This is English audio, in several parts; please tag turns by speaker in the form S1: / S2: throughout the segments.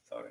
S1: Sorry.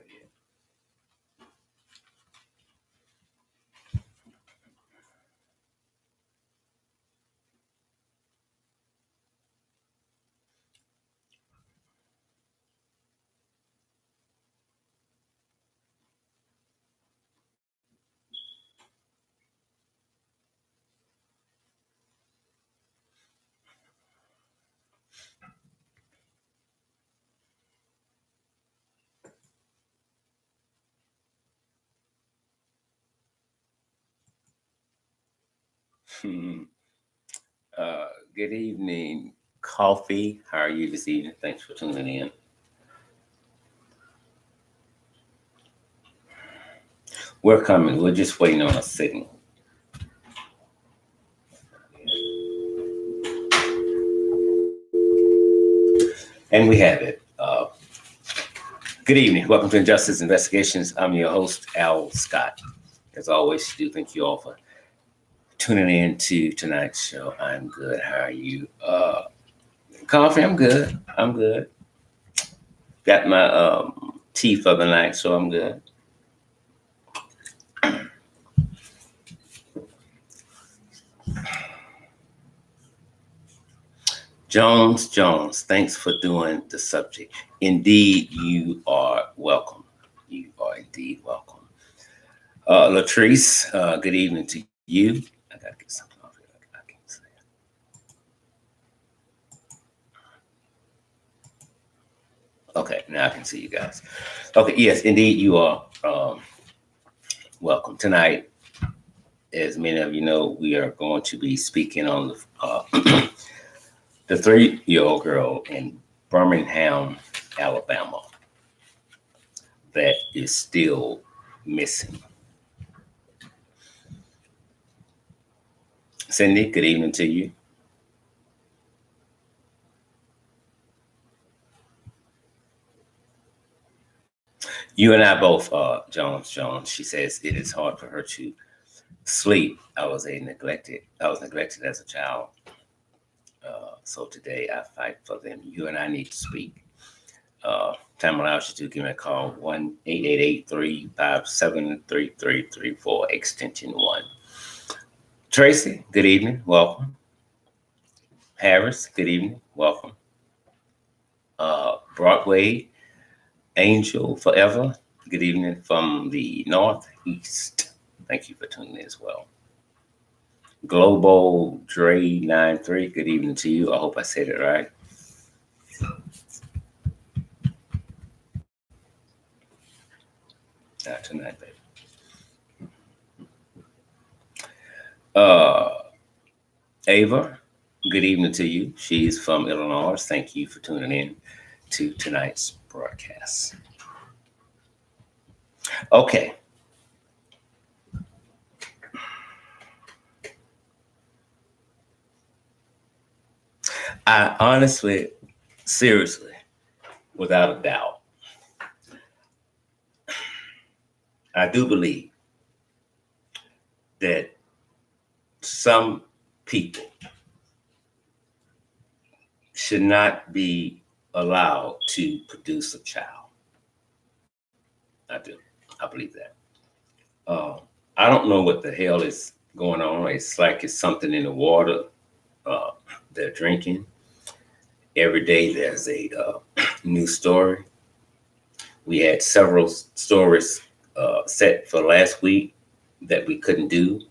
S1: Good evening, Coffee. How are you this evening? Thanks for tuning in. We're coming. We're just waiting on a signal. And we have it. Good evening. Welcome to Injustice Investigations. I'm your host, Al Scott. As always, do thank you all for tuning in to tonight's show. I'm good. How are you? Coffee, I'm good. I'm good. Got my tea for the night, so I'm good. Jones, thanks for doing the subject. Indeed, you are welcome. You are indeed welcome. Latrice, good evening to you. I gotta get something off here. I can't say it. Okay, now I can see you guys. Okay, yes, indeed, you are welcome. Tonight, as many of you know, we are going to be speaking on the 3-year-old girl in Birmingham, Alabama, that is still missing. Cindy, good evening to you. You and I both, Jones. She says it is hard for her to sleep. I was neglected as a child. So today I fight for them. You and I need to speak. Time allows you to give me a call, 1-888-357-3334, extension 1. Tracy, good evening. Welcome. Harris, good evening. Welcome. Broadway, Angel Forever, good evening from the Northeast. Thank you for tuning in as well. Global Dre 93, good evening to you. I hope I said it right. Not tonight, baby. Ava, good evening to you. She's from Illinois. Thank you for tuning in to tonight's broadcast. Okay. I honestly, seriously, without a doubt, I do believe that some people should not be allowed to produce a child. I do. I believe that. I don't know what the hell is going on. It's like it's something in the water they're drinking. Every day there's a new story. We had several stories set for last week that we couldn't do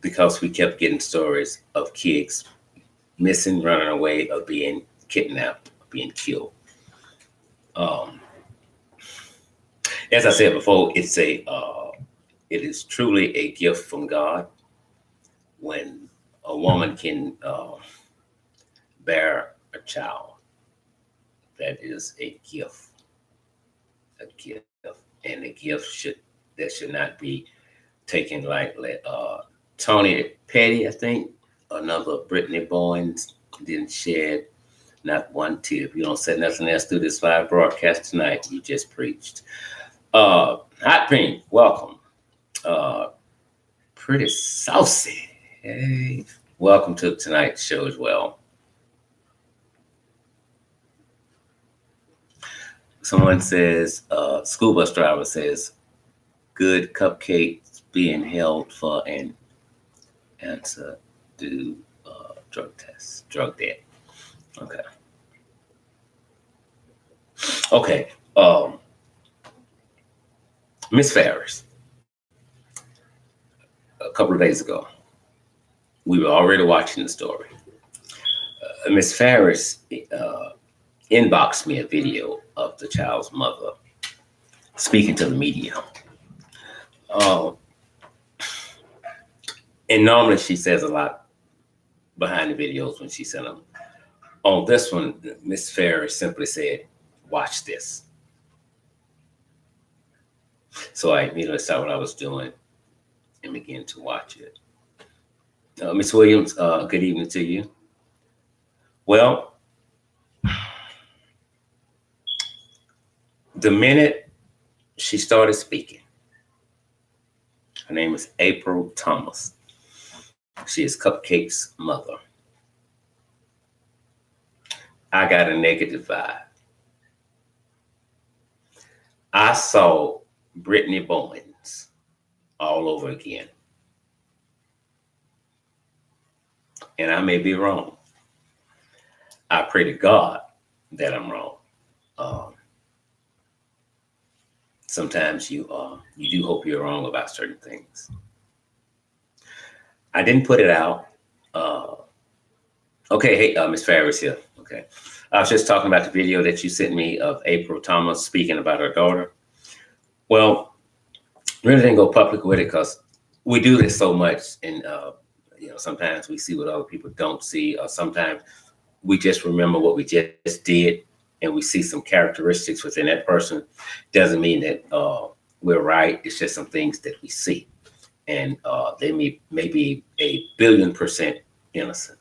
S1: because we kept getting stories of kids missing, running away, or being kidnapped, or being killed. As I said before, it is truly a gift from God when a woman can bear a child. That is a gift, and a gift should not be taken lightly. Tony Petty, I think, another Brittany Bowens, didn't shed not one tear. If you don't say nothing else through this live broadcast tonight, you just preached. Hot Pink, welcome. Uh, Pretty saucy. Hey, welcome to tonight's show as well. Someone says, school bus driver says, good cupcakes being held for an answer to drug test, drug debt. Okay. Okay. Miss Ferris, a couple of days ago, we were already watching the story. Miss Ferris inboxed me a video of the child's mother speaking to the media. Uh, and normally she says a lot behind the videos when she sent them. On this one, Miss Ferris simply said, watch this. So I immediately stopped what I was doing and began to watch it. Miss Williams, good evening to you. Well, the minute she started speaking, her name is April Thomas. She is Cupcake's mother. I got a negative vibe. I saw Brittany Bowens all over again. And I may be wrong. I pray to God that I'm wrong. Sometimes you do hope you're wrong about certain things. I didn't put it out. Okay, hey, Miss Ferris here. Okay, I was just talking about the video that you sent me of April Thomas speaking about her daughter. Well, really didn't go public with it because we do this so much, and sometimes we see what other people don't see, or sometimes we just remember what we just did, and we see some characteristics within that person. Doesn't mean that we're right. It's just some things that we see, and they may be 1,000,000,000% innocent.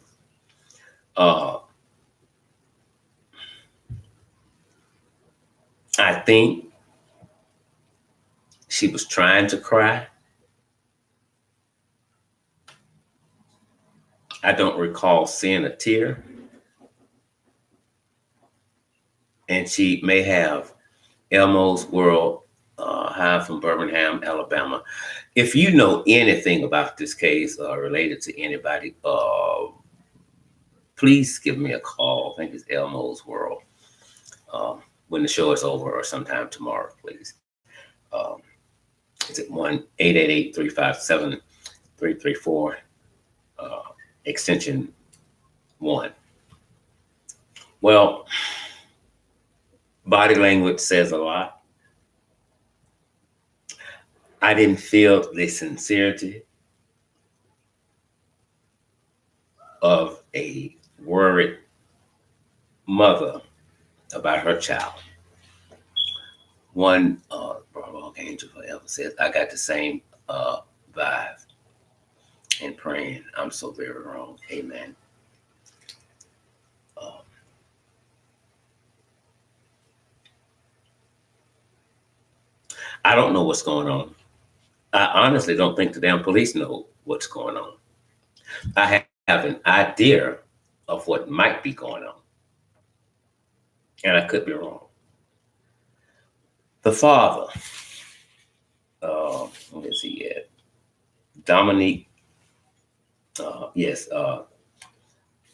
S1: I think she was trying to cry. I don't recall seeing a tear. And she may have Elmo's World, High from Birmingham, Alabama. If you know anything about this case related to anybody, please give me a call. I think it's Elmo's World. When the show is over or sometime tomorrow, please. It's at 1-888-357-334, extension 1. Well, body language says a lot. I didn't feel the sincerity of a worried mother about her child. One Bravo Angel Forever says, I got the same vibe and praying. I'm so very wrong. Amen. I don't know what's going on. I honestly don't think the damn police know what's going on. I have an idea of what might be going on. And I could be wrong. The father, what is he at? Dominique,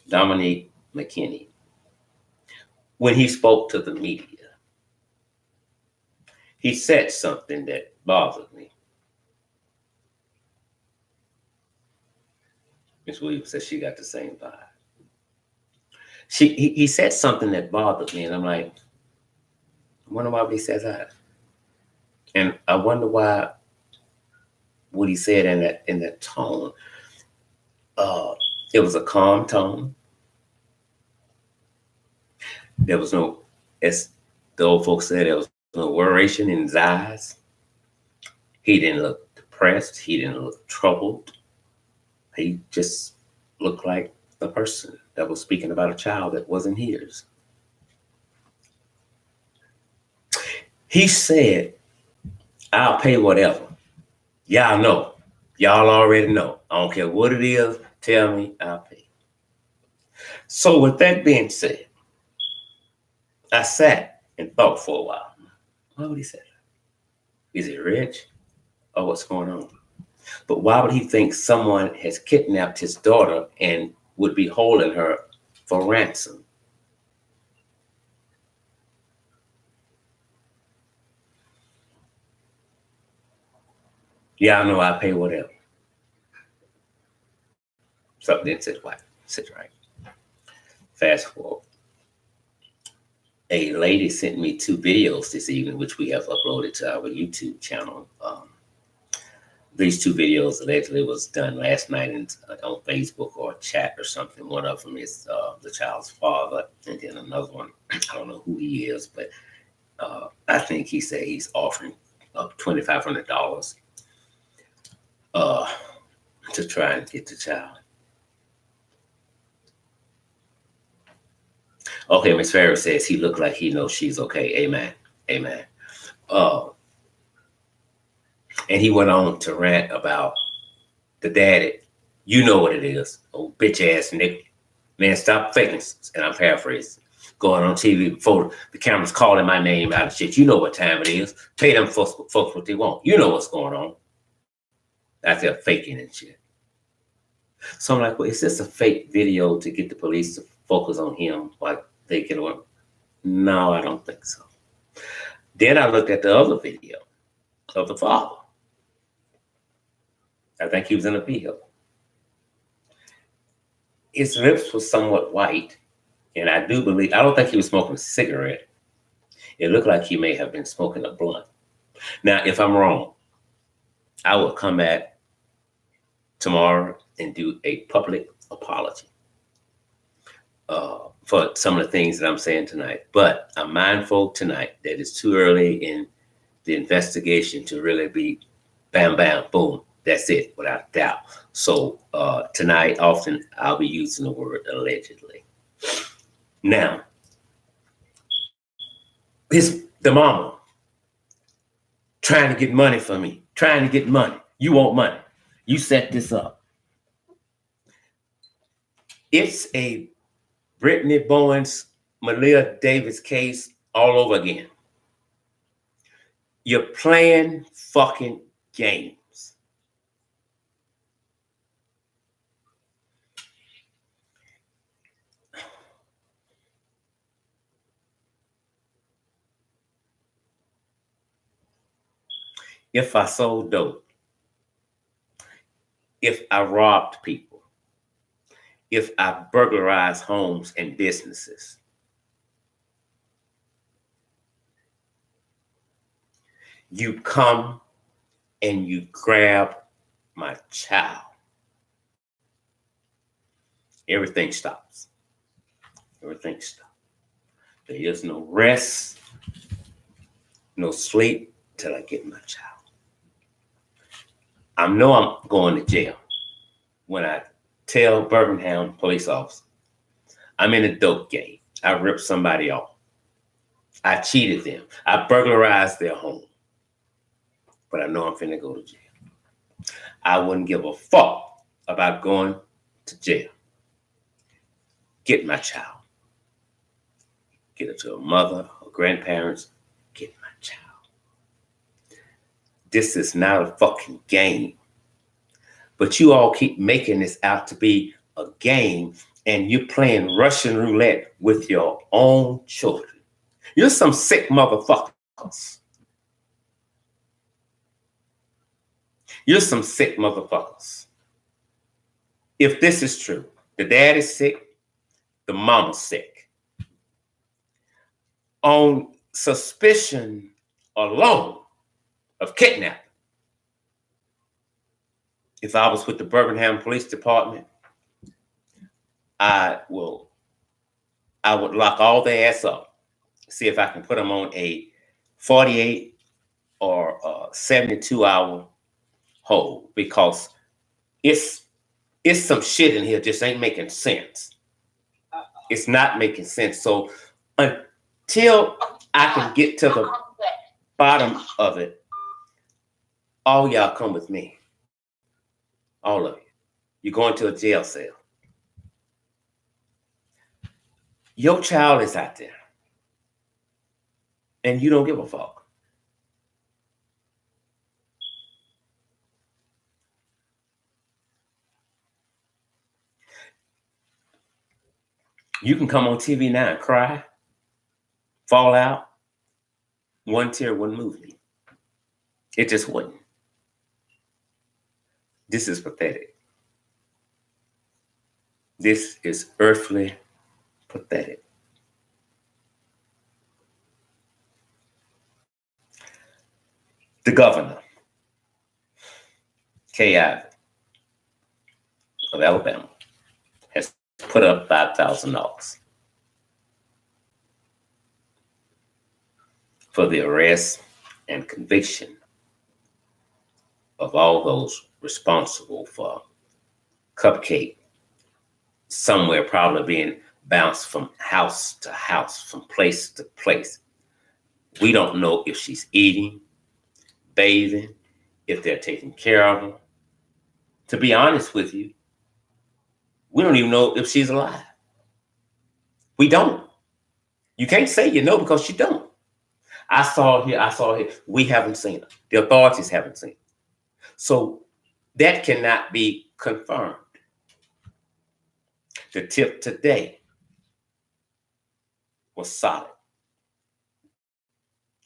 S1: Dominique McKinney. When he spoke to the media, he said something that bothered me. Ms. Williams said she got the same vibe. He said something that bothered me, and I'm like, I wonder why he says that. And I wonder why what he said in that tone. It was a calm tone. There was no, as the old folks said, there was no worration in his eyes. He didn't look depressed. He didn't look troubled. He just looked like a person that was speaking about a child that wasn't his. He said I'll pay whatever. Y'all know. Y'all already know. I don't care what it is. Tell me, I'll pay. So with that being said, I sat and thought for a while. Why would he say that? Is he rich? Or what's going on? But why would he think someone has kidnapped his daughter and would be holding her for ransom? Y'all know I pay whatever. Something didn't sit right. Fast forward. A lady sent me 2 videos this evening, which we have uploaded to our YouTube channel. These 2 videos allegedly was done last night on Facebook or chat or something. One of them is the child's father, and then another one, I don't know who he is, but I think he said he's offering $2,500 to try and get the child. Okay, Miss Farrell says he looked like he knows she's okay. Amen. Amen. And he went on to rant about the daddy. You know what it is. Oh, bitch ass nigga. Man, stop faking. And I'm paraphrasing. Going on TV before the camera's calling my name out of shit. You know what time it is. Pay them folks what they want. You know what's going on. That's their faking and shit. So I'm like, well, is this a fake video to get the police to focus on him like they can work? No, I don't think so. Then I looked at the other video of the father. I think he was in a vehicle. His lips were somewhat white, and I don't think he was smoking a cigarette. It looked like he may have been smoking a blunt. Now, if I'm wrong, I will come back tomorrow and do a public apology for some of the things that I'm saying tonight. But I'm mindful tonight that it's too early in the investigation to really be bam, bam, boom. That's it, without a doubt. So tonight, often I'll be using the word allegedly. Now, the mama trying to get money for me, trying to get money. You want money. You set this up. It's a Brittany Bowens, Malia Davis case all over again. You're playing fucking games. If I sold dope, if I robbed people, if I burglarized homes and businesses, you come and you grab my child, everything stops. Everything stops. There is no rest, no sleep till I get my child. I know I'm going to jail when I tell Birmingham police officer I'm in a dope game. I ripped somebody off. I cheated them. I burglarized their home. But I know I'm finna go to jail. I wouldn't give a fuck about going to jail. Get my child. Get it to a mother or grandparents. Get my child. This is not a fucking game. But you all keep making this out to be a game, and you're playing Russian roulette with your own children. You're some sick motherfuckers. You're some sick motherfuckers. If this is true, the dad is sick, the mama's sick. On suspicion alone of kidnapping, if I was with the Birmingham Police Department, I would lock all their ass up, see if I can put them on a 48 or 72-hour hold, because it's some shit in here just ain't making sense. It's not making sense. So until I can get to the bottom of it, All y'all come with me. All of you. You're going to a jail cell. Your child is out there, and you don't give a fuck. You can come on TV now and cry, fall out. One tear wouldn't move me. It just wouldn't. This is pathetic. This is earthly pathetic. The governor, Kay Ivey of Alabama, has put up $5,000 for the arrest and conviction of all those responsible for Cupcake somewhere probably being bounced from house to house, from place to place. We don't know if she's eating, bathing, if they're taking care of her. To be honest with you, we don't even know if she's alive. We don't. You can't say you know because you don't. I saw here. We haven't seen her. The authorities haven't seen her. So that cannot be confirmed. The tip today was solid.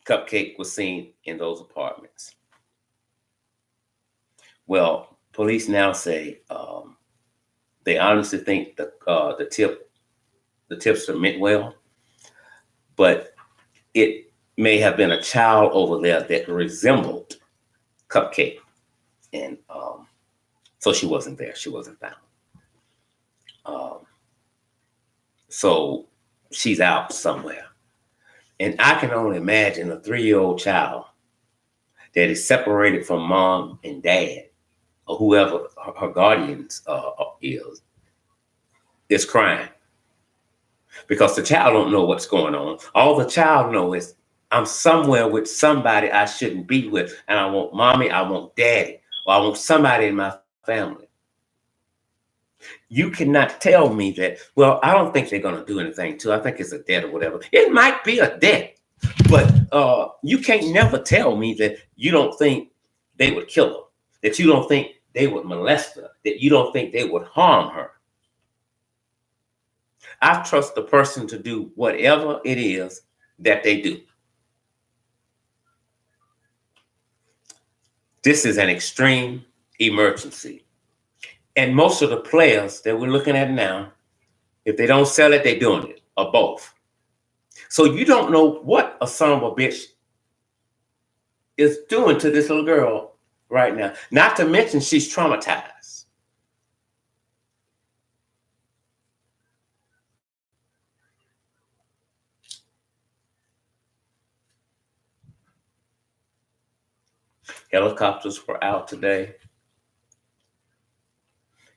S1: Cupcake was seen in those apartments. Well, police now say they honestly think the tipster meant well, but it may have been a child over there that resembled Cupcake, and so she wasn't there. She wasn't found. So she's out somewhere, and I can only imagine a 3-year-old child that is separated from mom and dad, or whoever her guardians is crying because the child don't know what's going on. All the child knows is I'm somewhere with somebody I shouldn't be with, and I want mommy, I want daddy, or I want somebody in my family. You cannot tell me that, well, I don't think they're going to do anything to her. I think it's a debt or whatever. It might be a debt, but you can't never tell me that you don't think they would kill her, that you don't think they would molest her, that you don't think they would harm her. I trust the person to do whatever it is that they do. This is an extreme emergency. And most of the players that we're looking at now, if they don't sell it, they're doing it, or both. So you don't know what a son of a bitch is doing to this little girl right now. Not to mention she's traumatized. Helicopters were out today.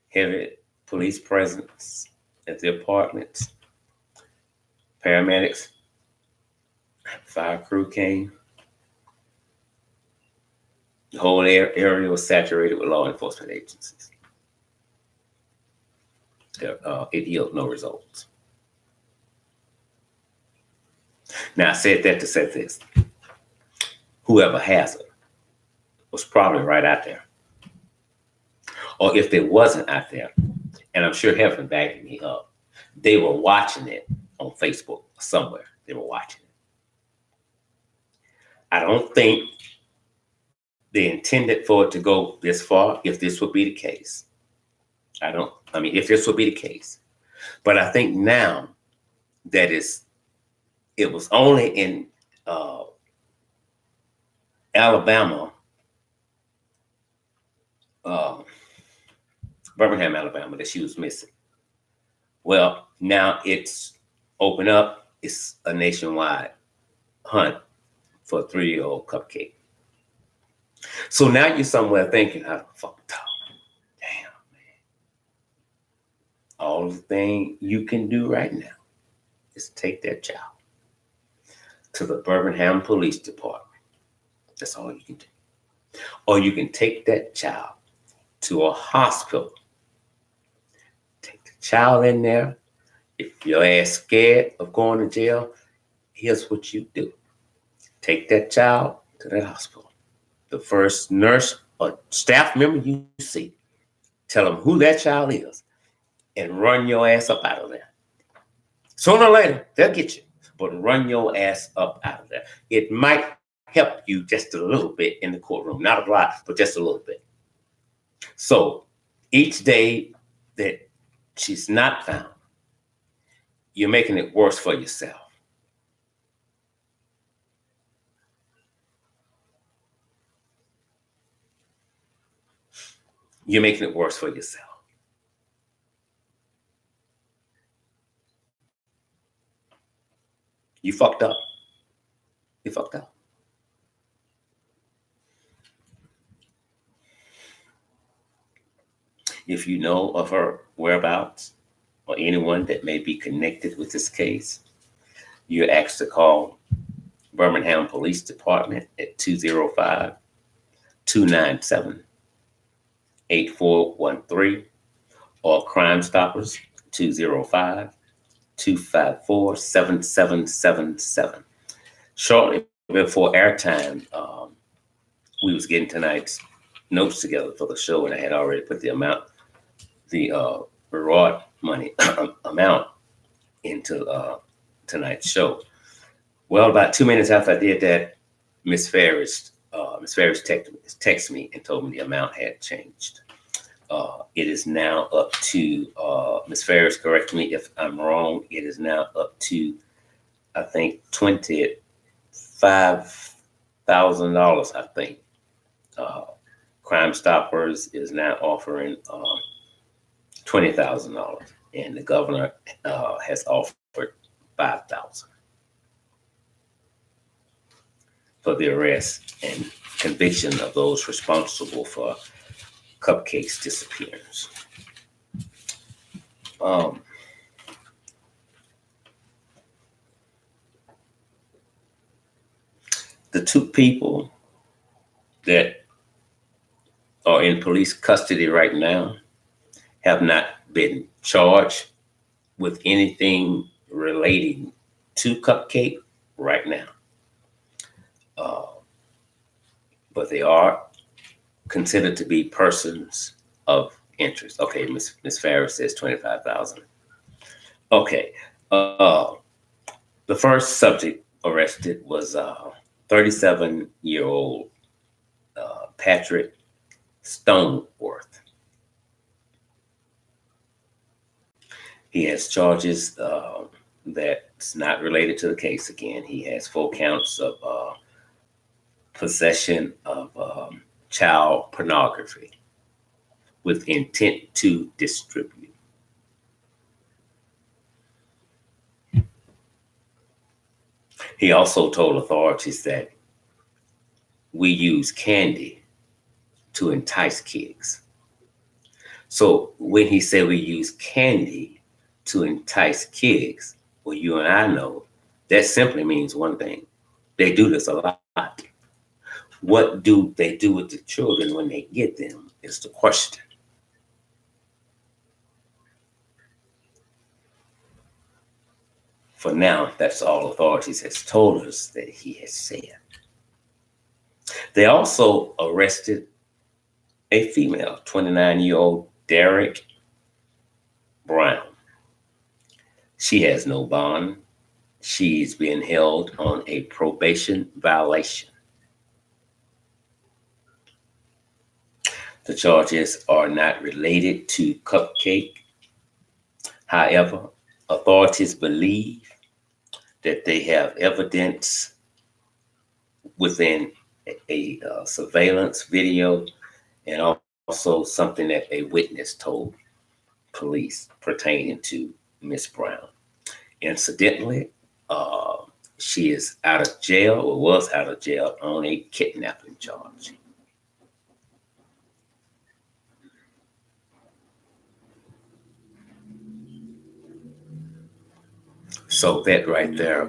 S1: Heavy police presence at the apartments. Paramedics, fire crew came. The whole area was saturated with law enforcement agencies. It yielded no results. Now, I said that to say this. Whoever has it was probably right out there. Or if it wasn't out there, and I'm sure Heaven backing me up, they were watching it on Facebook somewhere. They were watching it. I don't think they intended for it to go this far if this would be the case. If this would be the case. But I think now that it was only in Alabama, Birmingham, Alabama, that she was missing. Well, now it's open up. It's a nationwide hunt for a 3-year-old Cupcake. So now you're somewhere thinking, I fucked up. Damn, man. All the thing you can do right now is take that child to the Birmingham Police Department. That's all you can do. Or you can take that child to a hospital. Take the child in there. If your ass scared of going to jail, here's what you do. Take that child to that hospital. The first nurse or staff member you see, tell them who that child is and run your ass up out of there. Sooner or later, they'll get you, but run your ass up out of there. It might help you just a little bit in the courtroom, not a lot, but just a little bit. So each day that she's not found, you're making it worse for yourself. You're making it worse for yourself. You fucked up. You fucked up. If you know of her whereabouts or anyone that may be connected with this case, you're asked to call Birmingham Police Department at 205 297 8413 or Crime Stoppers 205 254 7777. Shortly before airtime, we was getting tonight's notes together for the show, and I had already put the reward money amount into tonight's show. Well, about 2 minutes after I did that, Miss Ferris texted me and told me the amount had changed. It is now up to Miss Ferris, correct me if I'm wrong. It is now up to, I think, $25,000. I think Crime Stoppers is now offering $20,000, and the governor has offered $5,000 for the arrest and conviction of those responsible for Cupcake's disappearance. The two people that are in police custody right now have not been charged with anything relating to Cupcake right now. But they are considered to be persons of interest. Okay, Miss Farris says 25,000. Okay, the first subject arrested was 37-year-old Patrick Stoneworth. He has charges that's not related to the case. Again, he has 4 counts of possession of child pornography with intent to distribute. He also told authorities that we use candy to entice kids. So when he said we use candy to entice kids, well, you and I know that simply means one thing. They do this a lot. What do they do with the children when they get them is the question. For now, that's all authorities has told us that he has said. They also arrested a female, 29-year-old Derek Brown. She has no bond. She's being held on a probation violation. The charges are not related to Cupcake. However, authorities believe that they have evidence within a surveillance video and also something that a witness told police pertaining to Miss Brown. Incidentally, she is out of jail or was out of jail on a kidnapping charge. So that right there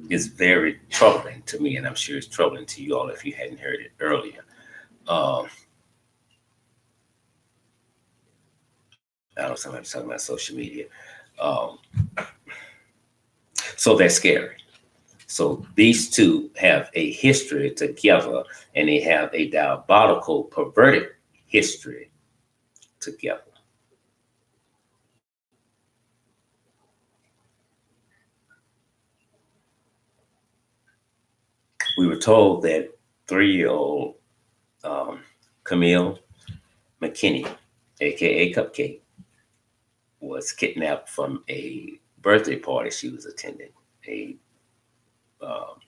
S1: is very troubling to me, and I'm sure it's troubling to you all if you hadn't heard it earlier. Um, I don't know, somebody's talking about social media. Um, so they're scary. So these two have a history together, and they have a diabolical, perverted history together. We were told that 3-year-old um, Camille McKinney, aka Cupcake, was kidnapped from a birthday party she was attending. A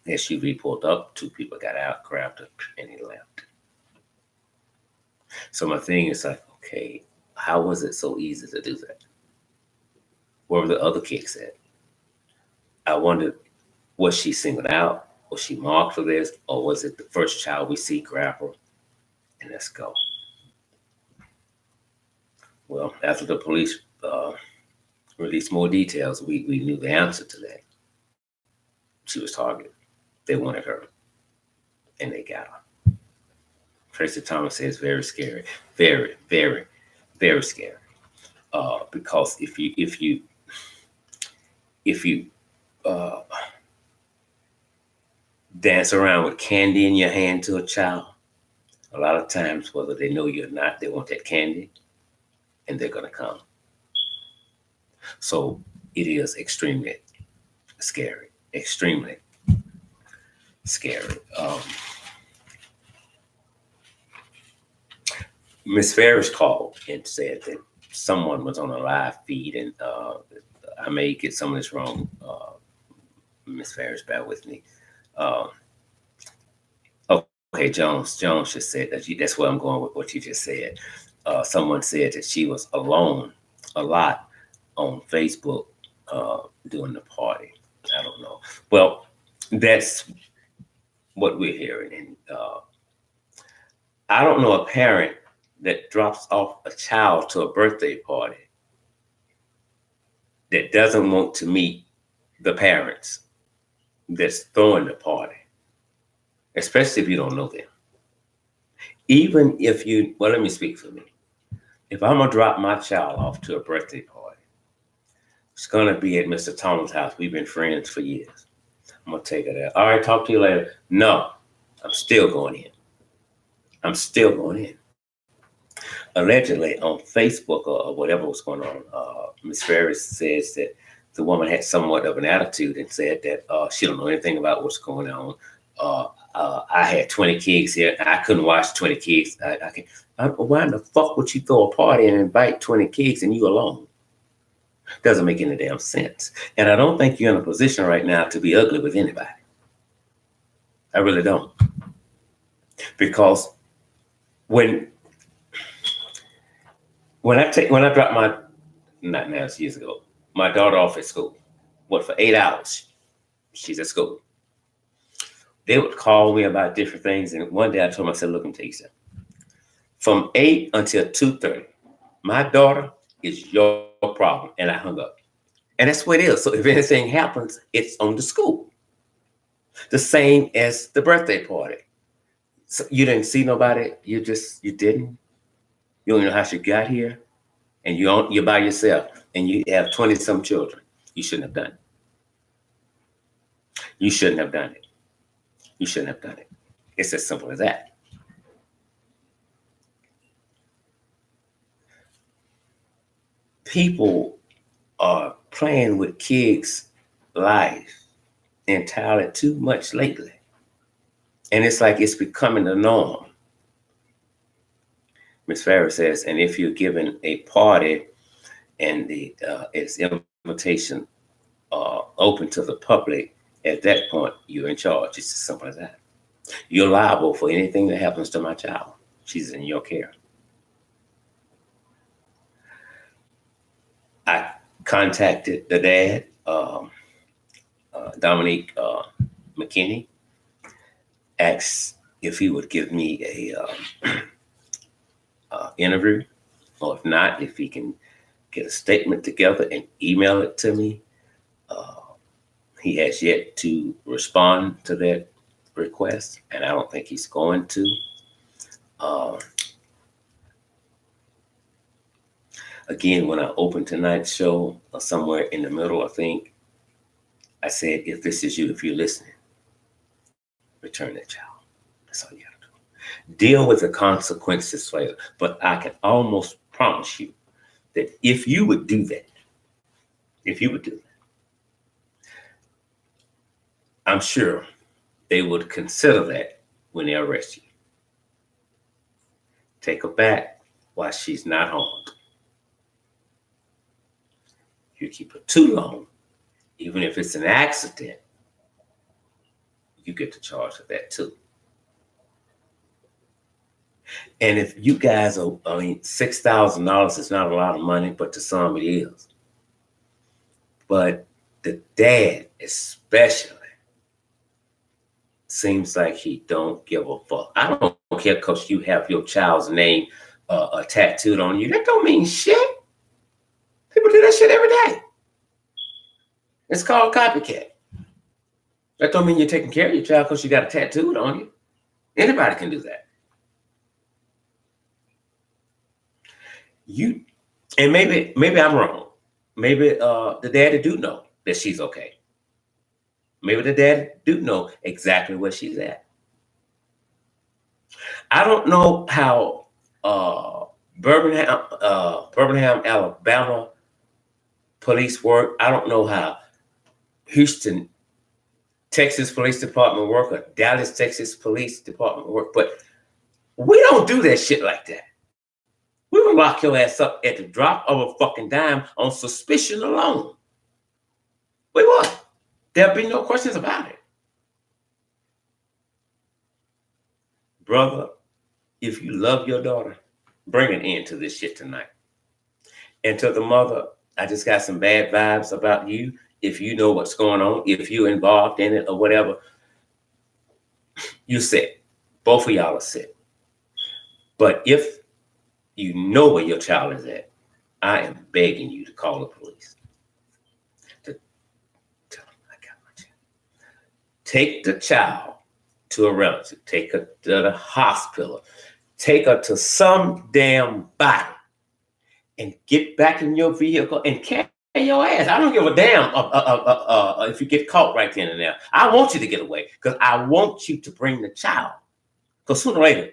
S1: SUV pulled up, two people got out, grabbed her, and he left. So my thing is like, okay, how was it so easy to do that? Where were the other kids at? I wondered, was she singled out? Was she marked for this? Or was it the first child we see grab her and let's go? Well, after the police released more details, we knew the answer to that. She was targeted. They wanted her, and they got her. Tracy Thomas says very scary, very, very, very scary. Because if you uh, dance around with candy in your hand to a child, a lot of times, whether they know you or not, they want that candy, and they're gonna come. So it is extremely scary, extremely scary. Miss Ferris called and said that someone was on a live feed, and I may get some of this wrong. Miss Ferris, bear with me. Um, okay, Jones just said that. That's where I'm going with what you just said. Someone said that she was alone a lot on Facebook during the party. I don't know. Well, that's what we're hearing, and I don't know a parent that drops off a child to a birthday party that doesn't want to meet the parents that's throwing the party, especially if you don't know them. Even if you, well, let me speak for me. If I'm gonna drop my child off to a birthday party, it's gonna be at Mr. Thomas' house. We've been friends for years. I'm gonna take her there. All right, talk to you later. No, I'm still going in. I'm still going in. Allegedly on Facebook or whatever was going on, Ms. Ferris says that the woman had somewhat of an attitude and said that she don't know anything about what's going on. I had 20 kids here. I couldn't watch 20 kids. Why in the fuck would you throw a party and invite 20 kids and you alone? Doesn't make any damn sense. And I don't think you're in a position right now to be ugly with anybody. I really don't. Because when I dropped my, not now, it's years ago, my daughter off at school, what, for 8 hours, she's at school. They would call me about different things. And one day I told them, I said, look, I'm tell you something. From 8 until 2:30, my daughter is your problem. And I hung up. And that's what it is. So if anything happens, it's on the school. The same as the birthday party. So you didn't see nobody. You didn't. You don't know how she got here. And you're by yourself. And you have 20-some children. You shouldn't have done it. You shouldn't have done it. You shouldn't have done it. It's as simple as that. People are playing with kids' life entirely too much lately. And it's like it's becoming the norm. Ms. Farris says, and if you're given a party and its invitation open to the public, at that point, you're in charge. It's as simple as that. You're liable for anything that happens to my child. She's in your care. I contacted the dad, Dominique McKinney, asked if he would give me a interview, or if not, if he can get a statement together and email it to me. He has yet to respond to that request, and I don't think he's going to. Uh, Again, when I opened tonight's show, somewhere in the middle, I think, I said, if this is you, if you're listening, return that child. That's all you got to do. Deal with the consequences later. But I can almost promise you that if you would do that, if you would do that, I'm sure they would consider that when they arrest you. Take her back while she's not harmed. You keep her too long, even if it's an accident, you get the charge of that too. And if you guys are, I mean, $6,000 is not a lot of money, but to some it is. But the dad, especially, seems like he don't give a fuck. I don't care because you have your child's name tattooed on you. That don't mean shit. People do that shit every day. It's called copycat. That don't mean you're taking care of your child because you got a tattooed on you. Anybody can do that. You, and maybe I'm wrong. Maybe the daddy do know that she's okay. Maybe the daddy do know exactly where she's at. I don't know how Birmingham, Alabama police work. I don't know how Houston, Texas Police Department work or Dallas, Texas Police Department work, but we don't do that shit like that. We will lock your ass up at the drop of a fucking dime on suspicion alone. We would. There'll be no questions about it. Brother, if you love your daughter, bring an end to this shit tonight. And to the mother, I just got some bad vibes about you. If you know what's going on, if you're involved in it or whatever, you're sick. Both of y'all are sick. But if you know where your child is at, I am begging you to call the police. To tell them I got my child. Take the child to a relative. Take her to the hospital. Take her to some damn body and get back in your vehicle and carry your ass. I don't give a damn if you get caught right then and there. I want you to get away because I want you to bring the child. Because sooner or later,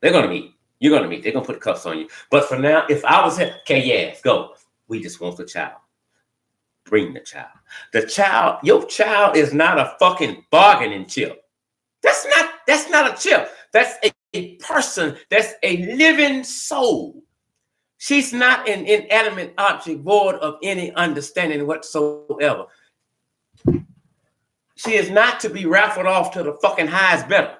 S1: they're going to meet. You're going to meet. They're going to put cuffs on you. But for now, if I was here, okay, yes, go. We just want the child. Bring the child. The child, your child is not a fucking bargaining chip. That's not a chip. That's a person. That's a living soul. She's not an inanimate object void of any understanding whatsoever. She is not to be raffled off to the fucking highest bidder.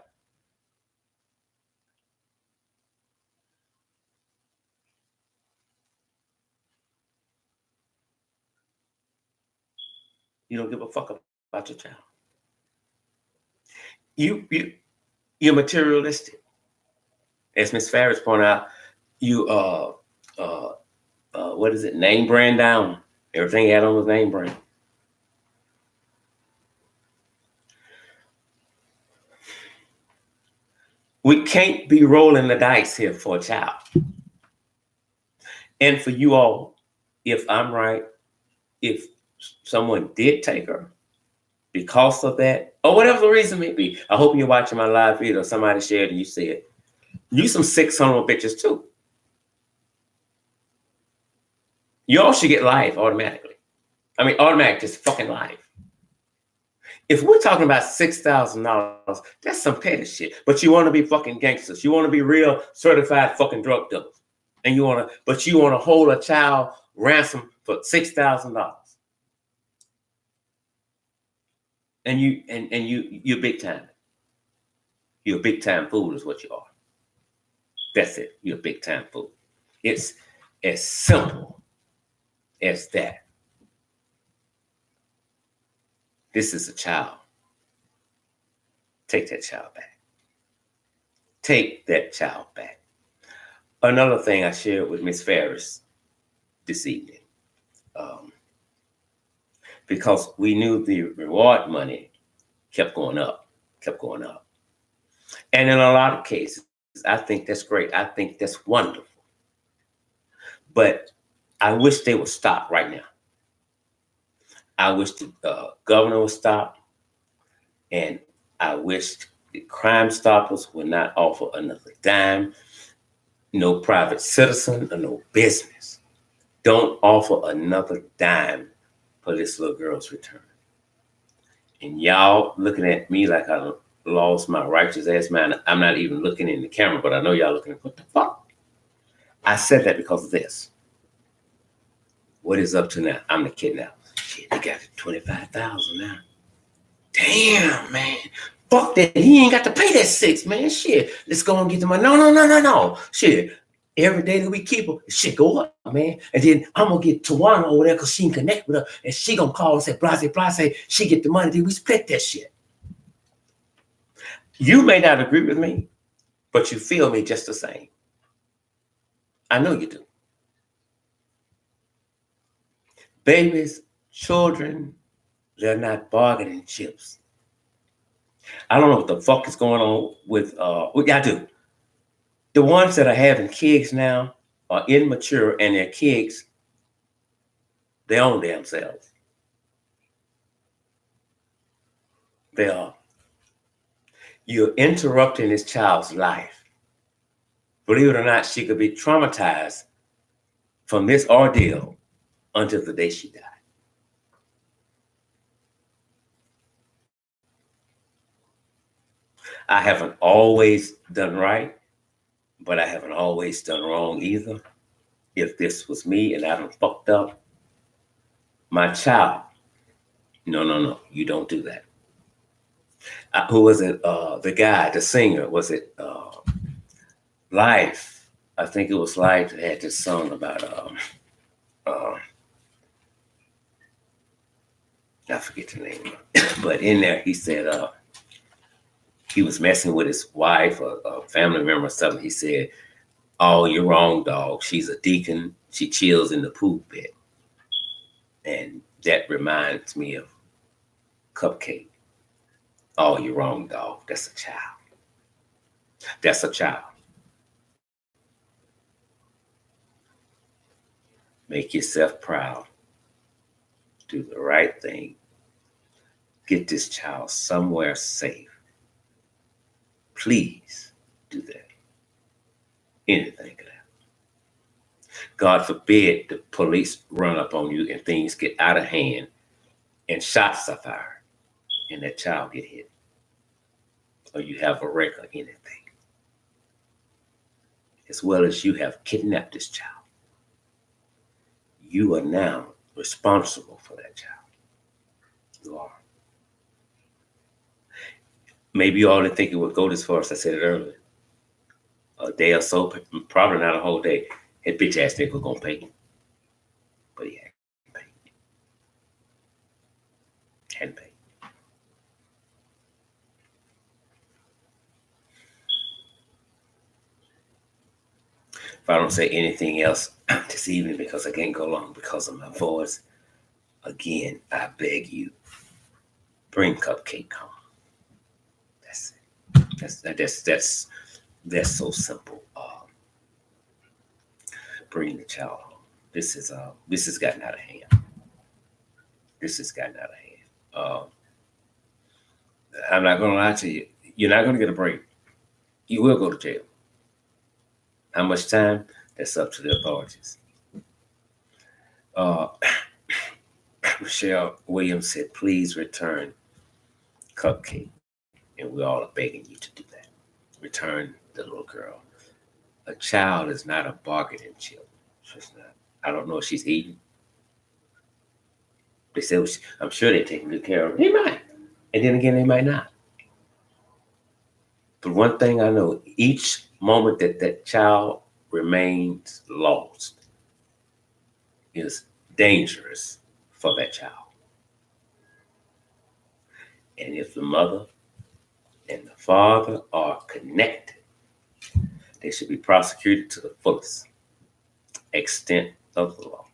S1: You don't give a fuck about your child. You're materialistic. As Miss Ferris pointed out, you what is it? Name brand down. Everything he had on was name brand. We can't be rolling the dice here for a child. And for you all, if I'm right, if someone did take her because of that, or whatever the reason may be, I hope you're watching my live feed or somebody shared and you see it. You some 600 bitches too. You all should get life automatically. I mean, automatic, just fucking life. If we're talking about $6,000, that's some petty shit. But you want to be fucking gangsters. You want to be real certified fucking drug dealers. And you want to hold a child ransom for $6,000. And you're big time. You're a big time fool is what you are. That's it. You're a big time fool. It's as simple as that. This is a child. Take that child back. Take that child back. Another thing I shared with Miss Ferris this evening, because we knew the reward money kept going up. And in a lot of cases, I think that's great. I think that's wonderful. But I wish they would stop right now. I wish the governor would stop, and I wish the Crime Stoppers would not offer another dime. No private citizen or no business. Don't offer another dime for this little girl's return. And y'all looking at me like I lost my righteous ass mind. I'm not even looking in the camera, but I know y'all looking at what the fuck. I said that because of this. What is up to now? I'm the kidnapper. Shit, they got 25,000 now. Damn, man. Fuck that. He ain't got to pay that 6, man. Shit. Let's go and get the money. No. Shit. Every day that we keep her, shit go up, man. And then I'm gonna get Tawana over there because she can connect with her. And she gonna call and say, blase. She get the money. Then we split that shit. You may not agree with me, but you feel me just the same. I know you do. Babies, children, they're not bargaining chips. I don't know what the fuck is going on with what y'all do. The ones that are having kids now are immature and their kids, they own themselves. They are. You're interrupting this child's life. Believe it or not, she could be traumatized from this ordeal until the day she died. I haven't always done right, but I haven't always done wrong either. If this was me and I done fucked up, my child, no, you don't do that. Who was it? The guy, the singer, was it Life? I think it was Life that had this song about, I forget the name, but in there he said he was messing with his wife or a family member or something. He said, "Oh, you're wrong, dog. She's a deacon. She chills in the poop pit." And that reminds me of Cupcake. "Oh, you're wrong, dog. That's a child. That's a child. Make yourself proud. Do the right thing. Get this child somewhere safe. Please do that. Anything could happen. God forbid the police run up on you and things get out of hand and shots are fired and that child get hit. Or you have a wreck or anything. As well as you have kidnapped this child. You are now responsible for that child. You are. Maybe you all didn't think it would go this far, as I said it earlier. A day or so, probably not a whole day. That bitch ass nigga was gonna pay him. But he hadn't paid. Hadn't paid. If I don't say anything else this evening because I can't go long because of my voice, again, I beg you, bring Cupcake home. That's it. That's so simple. Bring the child home. This has gotten out of hand. This has gotten out of hand. I'm not gonna lie to you. You're not gonna get a break. You will go to jail. How much time? That's up to the authorities. Uh, Michelle Williams said, "Please return Cupcake," and we all are begging you to do that. Return the little girl. A child is not a bargaining chip. She's not. I don't know if she's eating. They said, I'm sure they're taking good care of her. They might. And then again, they might not. But one thing I know, each moment that that child remains lost is dangerous for that child. And if the mother and the father are connected, they should be prosecuted to the fullest extent of the law.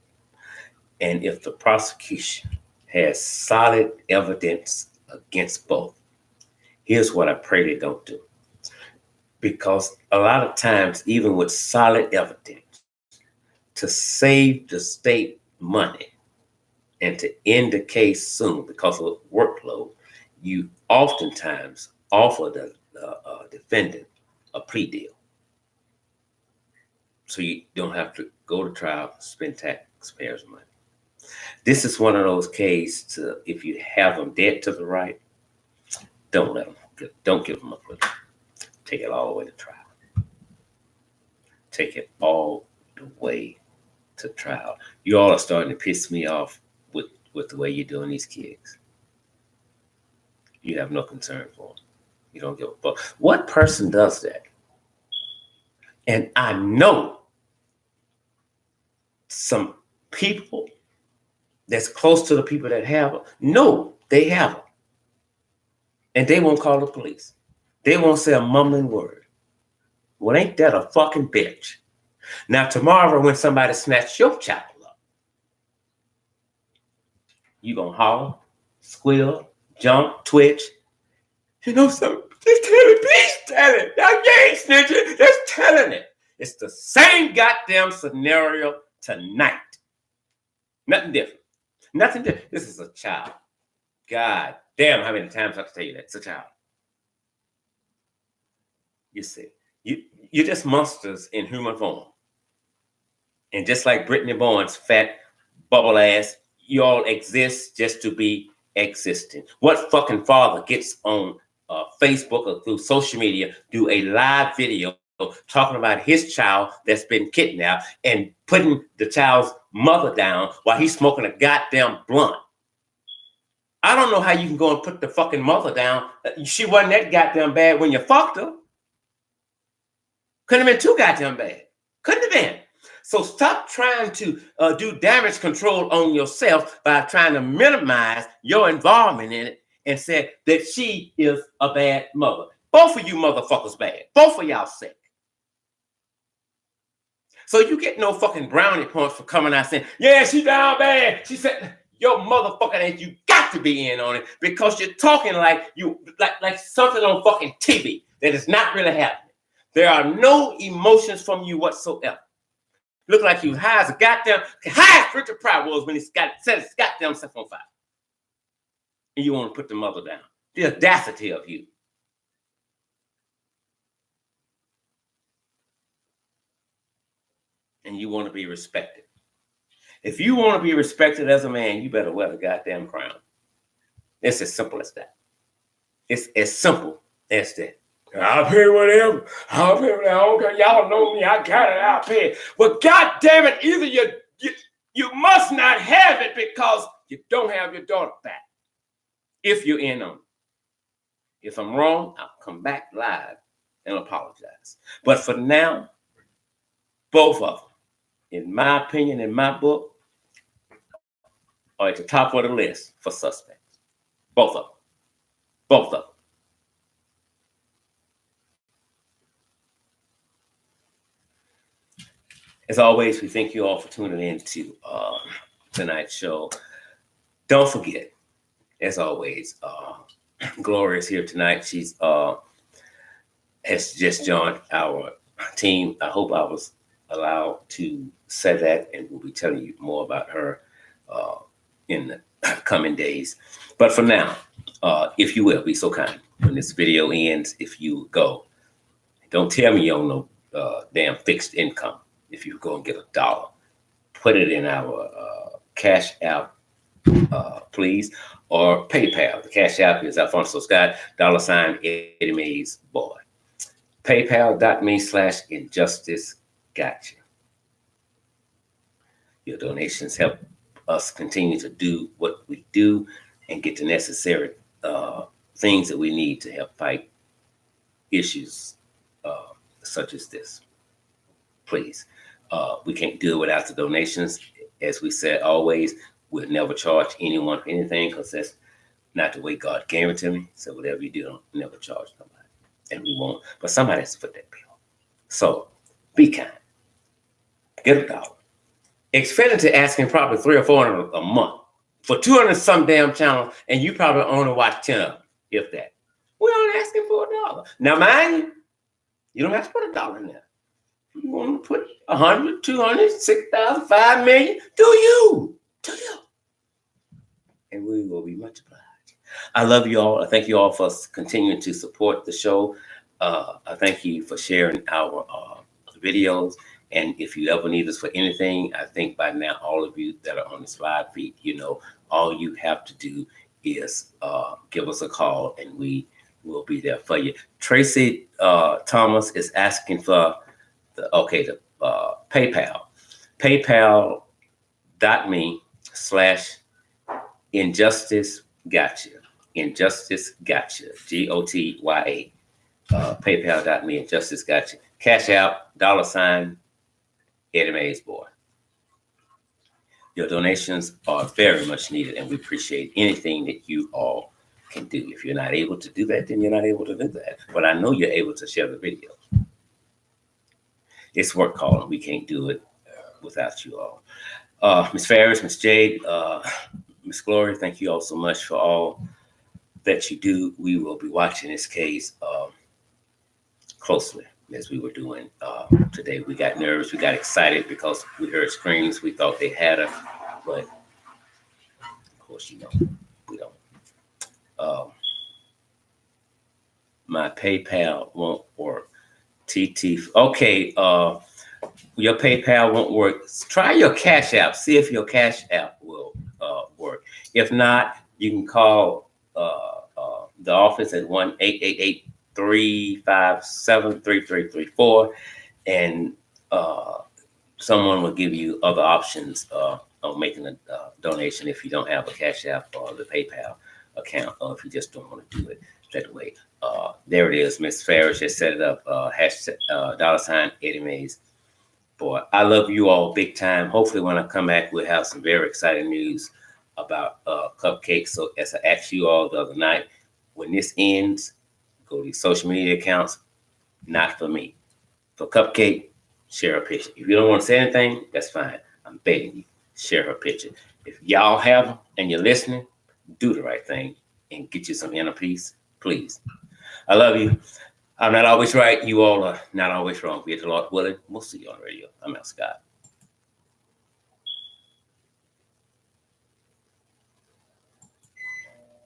S1: And if the prosecution has solid evidence against both, here's what I pray they don't do. Because a lot of times, even with solid evidence, to save the state money and to end the case soon because of workload, you oftentimes offer the defendant a plea deal. So you don't have to go to trial, spend taxpayers' money. This is one of those cases, if you have them dead to the right, don't let them, don't give them up with it. Take it all the way to trial. Take it all the way to trial. You all are starting to piss me off with the way you're doing these kids. You have no concern for them. You don't give a fuck. What person does that? And I know some people that's close to the people that have them. No, they have them. And they won't call the police. They won't say a mumbling word. Well, ain't that a fucking bitch? Now, tomorrow when somebody snatch your child up, you gonna holler, squeal, jump, twitch. You know something? Just tell it, please tell it. Now you ain't snitching, just telling it. It's the same goddamn scenario tonight. Nothing different. Nothing different. This is a child. God damn, how many times I have to tell you that? It's a child. You see, you're just monsters in human form. And just like Brittany Bowen's fat bubble ass, you all exist just to be existing. What fucking father gets on Facebook or through social media, do a live video talking about his child that's been kidnapped and putting the child's mother down while he's smoking a goddamn blunt? I don't know how you can go and put the fucking mother down. She wasn't that goddamn bad when you fucked her. Couldn't have been too goddamn bad. Couldn't have been. So stop trying to do damage control on yourself by trying to minimize your involvement in it and say that she is a bad mother. Both of you motherfuckers bad. Both of y'all sick. So you get no fucking brownie points for coming out saying, yeah, she down bad. She said, your motherfucking ain't, you got to be in on it because you're talking like you like something on fucking TV that is not really happening. There are no emotions from you whatsoever. Look like you high as a goddamn, high as Richard Pryor was when he set his goddamn self on fire. And you want to put the mother down. The audacity of you. And you want to be respected. If you want to be respected as a man, you better wear the goddamn crown. It's as simple as that. It's as simple as that. I'll pay whatever. I'll pay whatever. I don't care. Y'all know me. I got it. I'll pay it. Well, God damn it, either you must not have it because you don't have your daughter back. If you're in on it. If I'm wrong, I'll come back live and apologize. But for now, both of them, in my opinion, in my book, are at the top of the list for suspects. Both of them. Both of them. As always, we thank you all for tuning in to tonight's show. Don't forget, as always, Gloria is here tonight. She's has just joined our team. I hope I was allowed to say that, and we'll be telling you more about her in the coming days. But for now, if you will, be so kind. When this video ends, if you go, don't tell me you don't know damn fixed income. If you go and get $1, put it in our Cash App, please, or PayPal. The Cash App is Alfonso Scott, $ Eddie Mays Boy. PayPal.me/injustice gotcha. Your donations help us continue to do what we do and get the necessary things that we need to help fight issues such as this. Please. We can't do it without the donations. As we said, always, we'll never charge anyone for anything because that's not the way God gave it to me. So whatever you do, don't never charge nobody. And we won't. But somebody has to foot that bill. So be kind. Get $1. Xfinity asking probably $300 or $400 a month for 200 some damn channels, and you probably only watch 10 of them, if that. We're only asking for $1. Now, mind you, You don't have to put $1 in there. You want to put 100, 200, 6,000, 5 million? Do you? Do you? And we will be much obliged. I love you all. I thank you all for continuing to support the show. I thank you for sharing our videos. And if you ever need us for anything, I think by now all of you that are on this live feed, you know, all you have to do is give us a call and we will be there for you. Tracy Thomas is asking for the PayPal. PayPal.me/injustice gotcha. Injustice gotcha. GOTYA. PayPal.me injustice gotcha. Cash out $ Eddie Mays Boy. Your donations are very much needed, and we appreciate anything that you all can do. If you're not able to do that, then you're not able to do that. But I know you're able to share the video. It's work calling. We can't do it without you all. Ms. Ferris, Ms. Jade, Ms. Glory, thank you all so much for all that you do. We will be watching this case closely as we were doing today. We got nervous. We got excited because we heard screams. We thought they had her, but of course, you know, we don't. My PayPal won't work. TT. Okay. Your PayPal won't work. Try your Cash App. See if your Cash App will work. If not, you can call the office at 1-888-357-3334, and someone will give you other options of making a donation if you don't have a Cash App or the PayPal account, or if you just don't want to do it that way. There it is. Miss Ferris just set it up. $, Eddie Mays. Boy, I love you all big time. Hopefully when I come back, we'll have some very exciting news about Cupcake. So as I asked you all the other night, when this ends, go to these social media accounts, not for me. For Cupcake, share a picture. If you don't want to say anything, that's fine. I'm begging you, share her picture. If y'all have them and you're listening, do the right thing and get you some inner peace, please. I love you. I'm not always right. You all are not always wrong. Be it the Lord willing. We'll see you on the radio. I'm Al Scott.